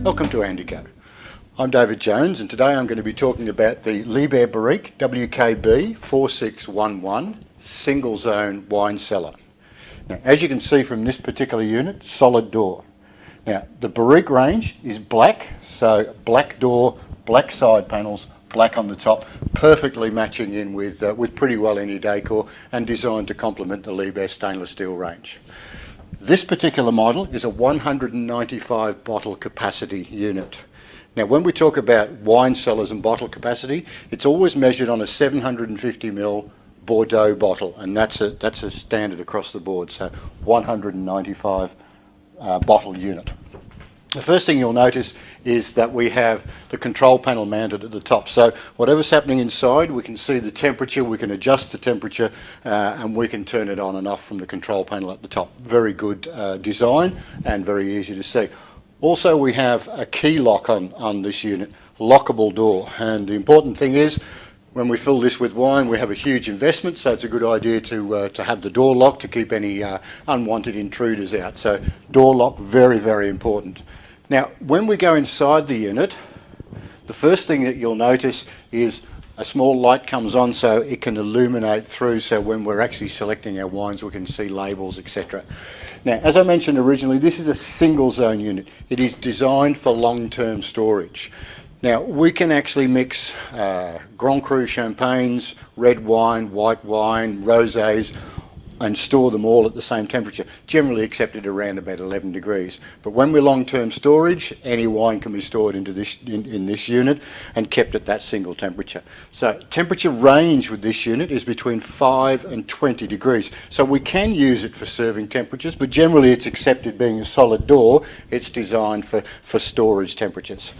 Welcome to Andico. I'm David Jones, and today I'm going to be talking about the Liebherr Barrique WKB 4611 single zone wine cellar. Now, as you can see from this particular unit, solid door. Now, the Barrique range is black, so black door, black side panels, black on the top, perfectly matching in with pretty well any decor and designed to complement the Liebherr stainless steel range. This particular model is a 195 bottle capacity unit. Now, when we talk about wine cellars and bottle capacity, it's always measured on a 750ml Bordeaux bottle, and that's a standard across the board, so 195 bottle unit. The first thing you'll notice is that we have the control panel mounted at the top. So whatever's happening inside, we can see the temperature, we can adjust the temperature, and we can turn it on and off from the control panel at the top. Very good design and very easy to see. Also, we have a key lock on this unit, lockable door. And the important thing is, when we fill this with wine, we have a huge investment, so it's a good idea to have the door locked to keep any unwanted intruders out. So door lock, very, very important. Now, when we go inside the unit, the first thing that you'll notice is a small light comes on so it can illuminate through, so when we're actually selecting our wines we can see labels, etc. Now, as I mentioned originally, this is a single zone unit. It is designed for long-term storage. Now, we can actually mix Grand Cru champagnes, red wine, white wine, rosés, and store them all at the same temperature, generally accepted around about 11 degrees. But when we're long-term storage, any wine can be stored into this in this unit and kept at that single temperature. So temperature range with this unit is between 5 and 20 degrees. So we can use it for serving temperatures, but generally it's accepted, being a solid door, it's designed for storage temperatures.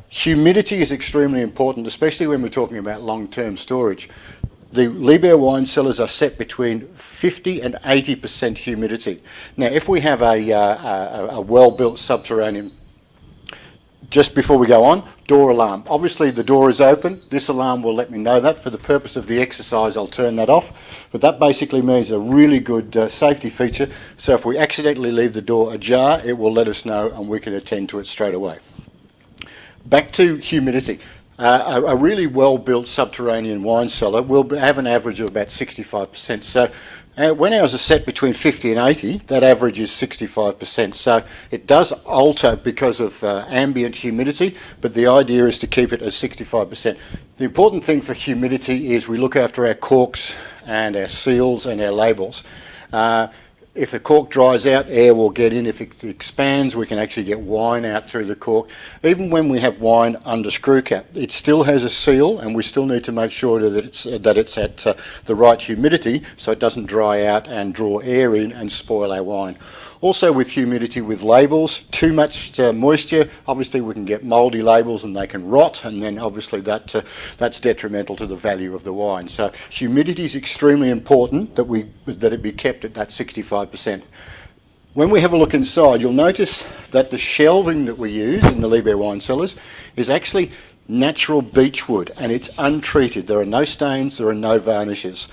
Humidity is extremely important, especially when we're talking about long-term storage. The Liebherr wine cellars are set between 50 and 80% humidity. Now, if we have a well-built subterranean, just before we go on, door alarm. Obviously the door is open. This alarm will let me know that. For the purpose of the exercise, I'll turn that off. But that basically means a really good safety feature. So if we accidentally leave the door ajar, it will let us know and we can attend to it straight away. Back to humidity. A really well-built subterranean wine cellar will have an average of about 65%. So when ours are set between 50 and 80, that average is 65%. So it does alter because of ambient humidity, but the idea is to keep it at 65%. The important thing for humidity is we look after our corks and our seals and our labels. If the cork dries out, air will get in. If it expands, we can actually get wine out through the cork. Even when we have wine under screw cap, it still has a seal, and we still need to make sure that it's at the right humidity so it doesn't dry out and draw air in and spoil our wine. Also with humidity with labels, too much moisture, obviously we can get mouldy labels and they can rot, and then obviously that's detrimental to the value of the wine. So humidity is extremely important that it be kept at that 65%. When we have a look inside, you'll notice that the shelving that we use in the Liebherr wine cellars is actually natural beech wood, and it's untreated. There are no stains, there are no varnishes.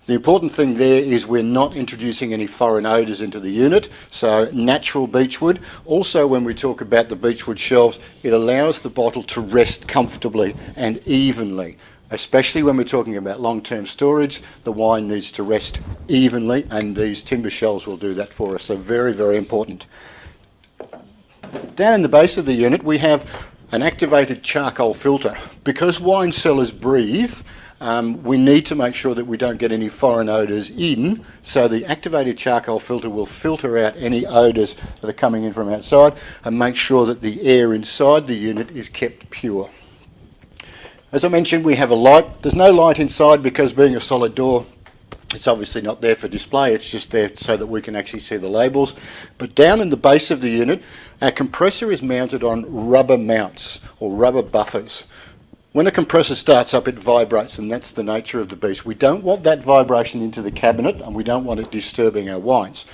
The important thing there is we're not introducing any foreign odours into the unit, so natural beechwood. Also, when we talk about the beechwood shelves, it allows the bottle to rest comfortably and evenly. Especially when we're talking about long-term storage, the wine needs to rest evenly, and these timber shelves will do that for us, so very, very important. Down in the base of the unit, we have an activated charcoal filter. Because wine cellars breathe, we need to make sure that we don't get any foreign odours in, so the activated charcoal filter will filter out any odours that are coming in from outside and make sure that the air inside the unit is kept pure. As I mentioned, we have a light. There's no light inside because, being a solid door, it's obviously not there for display, it's just there so that we can actually see the labels. But down in the base of the unit, our compressor is mounted on rubber mounts or rubber buffers. When a compressor starts up, it vibrates, and that's the nature of the beast. We don't want that vibration into the cabinet, and we don't want it disturbing our wines.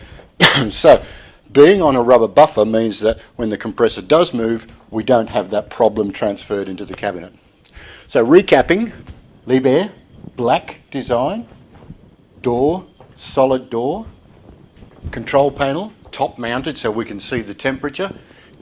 So being on a rubber buffer means that when the compressor does move, we don't have that problem transferred into the cabinet. So recapping, Liebherr, black design, door, solid door, control panel, top mounted so we can see the temperature,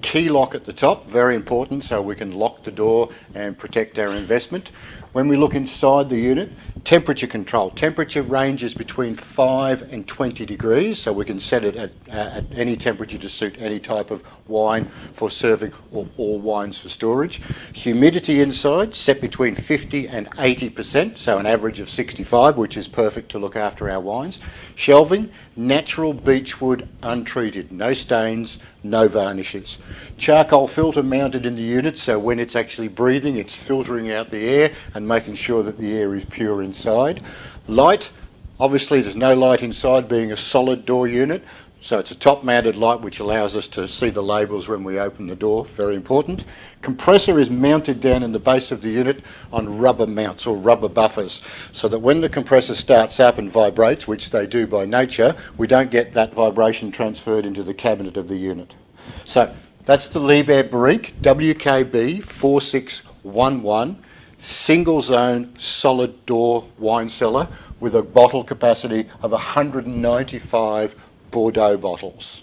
Key lock at the top, very important, so we can lock the door and protect our investment. When we look inside the unit, temperature control. Temperature ranges between 5 and 20 degrees, so we can set it at any temperature to suit any type of wine for serving or all wines for storage. Humidity inside set between 50 and 80%, so an average of 65, which is perfect to look after our wines. Shelving, natural beech wood, untreated, no stains, no varnishes. Charcoal filter mounted in the unit, so when it's actually breathing, it's filtering out the air and making sure that the air is pure inside. Light, obviously there's no light inside, being a solid door unit, so it's a top mounted light which allows us to see the labels when we open the door, very important. Compressor is mounted down in the base of the unit on rubber mounts or rubber buffers, so that when the compressor starts up and vibrates, which they do by nature, we don't get that vibration transferred into the cabinet of the unit. So that's the Liebherr Barrique WKB 4611 single zone solid door wine cellar with a bottle capacity of 195 Bordeaux bottles.